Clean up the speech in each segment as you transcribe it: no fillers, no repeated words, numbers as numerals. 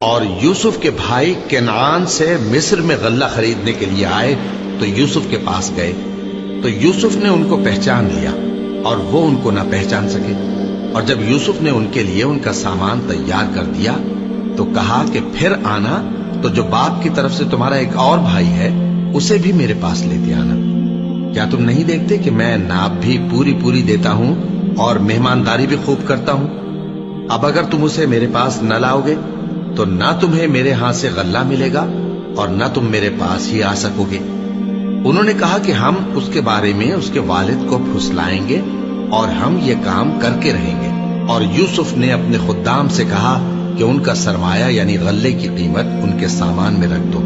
اور یوسف کے بھائی کنعان سے مصر میں غلہ خریدنے کے لیے آئے تو یوسف کے پاس گئے، تو یوسف نے ان کو پہچان لیا اور وہ ان کو نہ پہچان سکے۔ اور جب یوسف نے ان کے لیے ان کا سامان تیار کر دیا تو کہا کہ پھر آنا تو جو باپ کی طرف سے تمہارا ایک اور بھائی ہے اسے بھی میرے پاس لیتے آنا۔ کیا تم نہیں دیکھتے کہ میں ناپ بھی پوری دیتا ہوں اور مہمانداری بھی خوب کرتا ہوں؟ اب اگر تم اسے میرے پاس نہ لاؤ گے تو نہ تمہیں میرے ہاں سے غلہ ملے گا اور نہ تم میرے پاس ہی آ سکو گے۔ انہوں نے کہا کہ ہم اس کے بارے میں اس کے والد کو پھسلائیں گے اور ہم یہ کام کر کے رہیں گے۔ اور یوسف نے اپنے خدام سے کہا کہ ان کا سرمایہ یعنی غلے کی قیمت ان کے سامان میں رکھ دو۔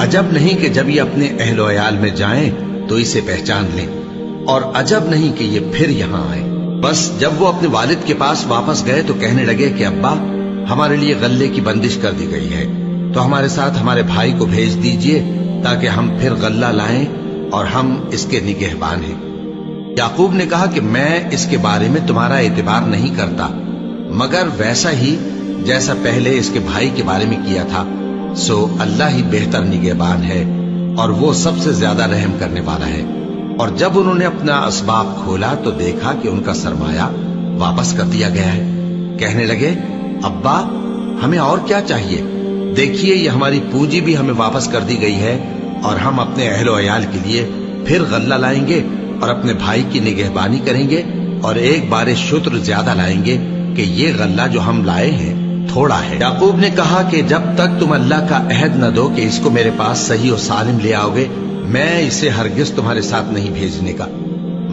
عجب نہیں کہ جب یہ اپنے اہل و عیال میں جائیں تو اسے پہچان لیں، اور عجب نہیں کہ یہ پھر یہاں آئے۔ بس جب وہ اپنے والد کے پاس واپس گئے تو کہنے لگے کہ ابا، ہمارے لیے غلے کی بندش کر دی گئی ہے، تو ہمارے ساتھ ہمارے بھائی کو بھیج دیجئے تاکہ ہم پھر غلہ لائیں اور ہم اس کے نگہبان ہیں۔ یعقوب نے کہا کہ میں اس کے بارے میں تمہارا اعتبار نہیں کرتا، مگر ویسا ہی جیسا پہلے اس کے بھائی کے بارے میں کیا تھا، سو اللہ ہی بہتر نگہبان ہے اور وہ سب سے زیادہ رحم کرنے والا ہے۔ اور جب انہوں نے اپنا اسباب کھولا تو دیکھا کہ ان کا سرمایہ واپس کر دیا گیا ہے۔ کہنے لگے، ابا، ہمیں اور کیا چاہیے؟ دیکھیے یہ ہماری پونجی بھی ہمیں واپس کر دی گئی ہے، اور ہم اپنے اہل و عیال کے لیے پھر غلہ لائیں گے اور اپنے بھائی کی نگہبانی کریں گے، اور ایک بار شتر زیادہ لائیں گے کہ یہ غلہ جو ہم لائے ہیں تھوڑا ہے۔ یعقوب نے کہا کہ جب تک تم اللہ کا عہد نہ دو کہ اس کو میرے پاس صحیح و سالم لے آؤ گے، میں اسے ہرگز تمہارے ساتھ نہیں بھیجنے کا،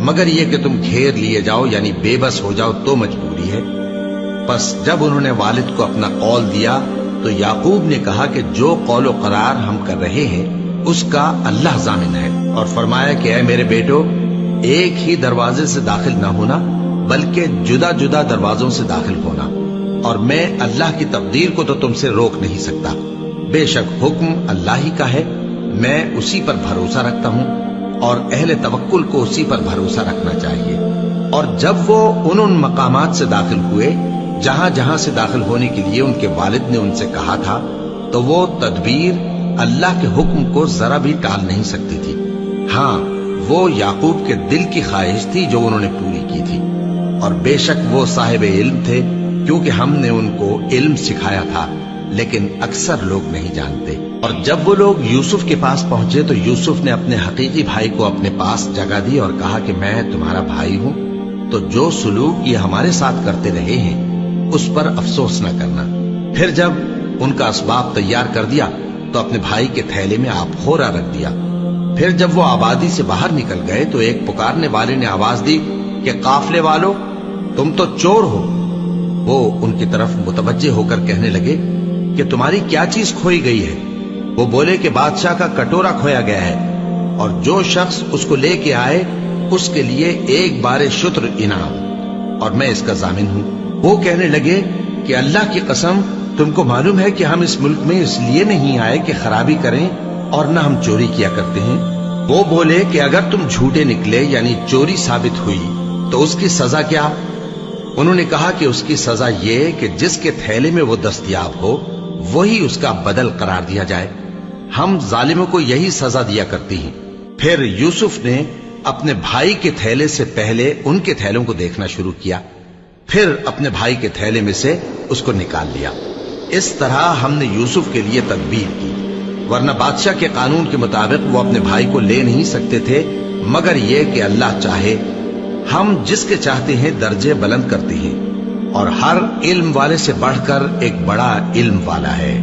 مگر یہ کہ تم گھیر لیے جاؤ یعنی بے بس ہو جاؤ تو مجبوری ہے۔ پس جب انہوں نے والد کو اپنا قول دیا تو یعقوب نے کہا کہ جو قول و قرار ہم کر رہے ہیں اس کا اللہ ضامن ہے، اور فرمایا کہ اے میرے بیٹو، ایک ہی دروازے سے داخل نہ ہونا بلکہ جدا جدا دروازوں سے داخل ہونا، اور میں اللہ کی تقدیر کو تو تم سے روک نہیں سکتا۔ بے شک حکم اللہ ہی کا ہے، میں اسی پر بھروسہ رکھتا ہوں، اور اہل توکل کو اسی پر بھروسہ رکھنا چاہیے۔ اور جب وہ ان مقامات سے داخل ہوئے جہاں جہاں سے داخل ہونے کے لیے ان کے والد نے ان سے کہا تھا، تو وہ تدبیر اللہ کے حکم کو ذرا بھی ٹال نہیں سکتی تھی۔ ہاں، وہ یعقوب کے دل کی خواہش تھی جو انہوں نے پوری کی تھی، اور بے شک وہ صاحب علم تھے کیونکہ ہم نے ان کو علم سکھایا تھا، لیکن اکثر لوگ نہیں جانتے۔ اور جب وہ لوگ یوسف کے پاس پہنچے تو یوسف نے اپنے حقیقی بھائی کو اپنے پاس جگہ دی اور کہا کہ میں تمہارا بھائی ہوں، تو جو سلوک یہ ہمارے ساتھ کرتے رہے ہیں اس پر افسوس نہ کرنا۔ پھر جب ان کا اسباب تیار کر دیا تو اپنے بھائی کے تھیلے میں آپ خورا رکھ دیا۔ پھر جب وہ آبادی سے باہر نکل گئے تو ایک پکارنے والے نے آواز دی کہ قافلے والو، تم تو چور ہو۔ وہ ان کی طرف متوجہ ہو کر کہنے لگے کہ تمہاری کیا چیز کھوئی گئی ہے؟ وہ بولے کہ بادشاہ کا کٹورا کھویا گیا ہے، اور جو شخص اس کو لے کے آئے اس کے لیے ایک بار شتر انعام، اور میں اس کا ضامن ہوں۔ وہ کہنے لگے کہ اللہ کی قسم، تم کو معلوم ہے کہ ہم اس ملک میں اس لیے نہیں آئے کہ خرابی کریں اور نہ ہم چوری کیا کرتے ہیں۔ وہ بولے کہ اگر تم جھوٹے نکلے یعنی چوری ثابت ہوئی تو اس کی سزا کیا؟ انہوں نے کہا کہ اس کی سزا یہ کہ جس کے تھیلے میں وہ دستیاب ہو وہی اس کا بدل قرار دیا جائے، ہم ظالموں کو یہی سزا دیا کرتی ہیں۔ پھر یوسف نے اپنے بھائی کے تھیلے سے پہلے ان کے تھیلوں کو دیکھنا شروع کیا، پھر اپنے بھائی کے تھیلے میں سے اس کو نکال لیا۔ اس طرح ہم نے یوسف کے لیے تدبیر کی، ورنہ بادشاہ کے قانون کے مطابق وہ اپنے بھائی کو لے نہیں سکتے تھے، مگر یہ کہ اللہ چاہے، ہم جس کے چاہتے ہیں درجے بلند کرتے ہیں، اور ہر علم والے سے بڑھ کر ایک بڑا علم والا ہے۔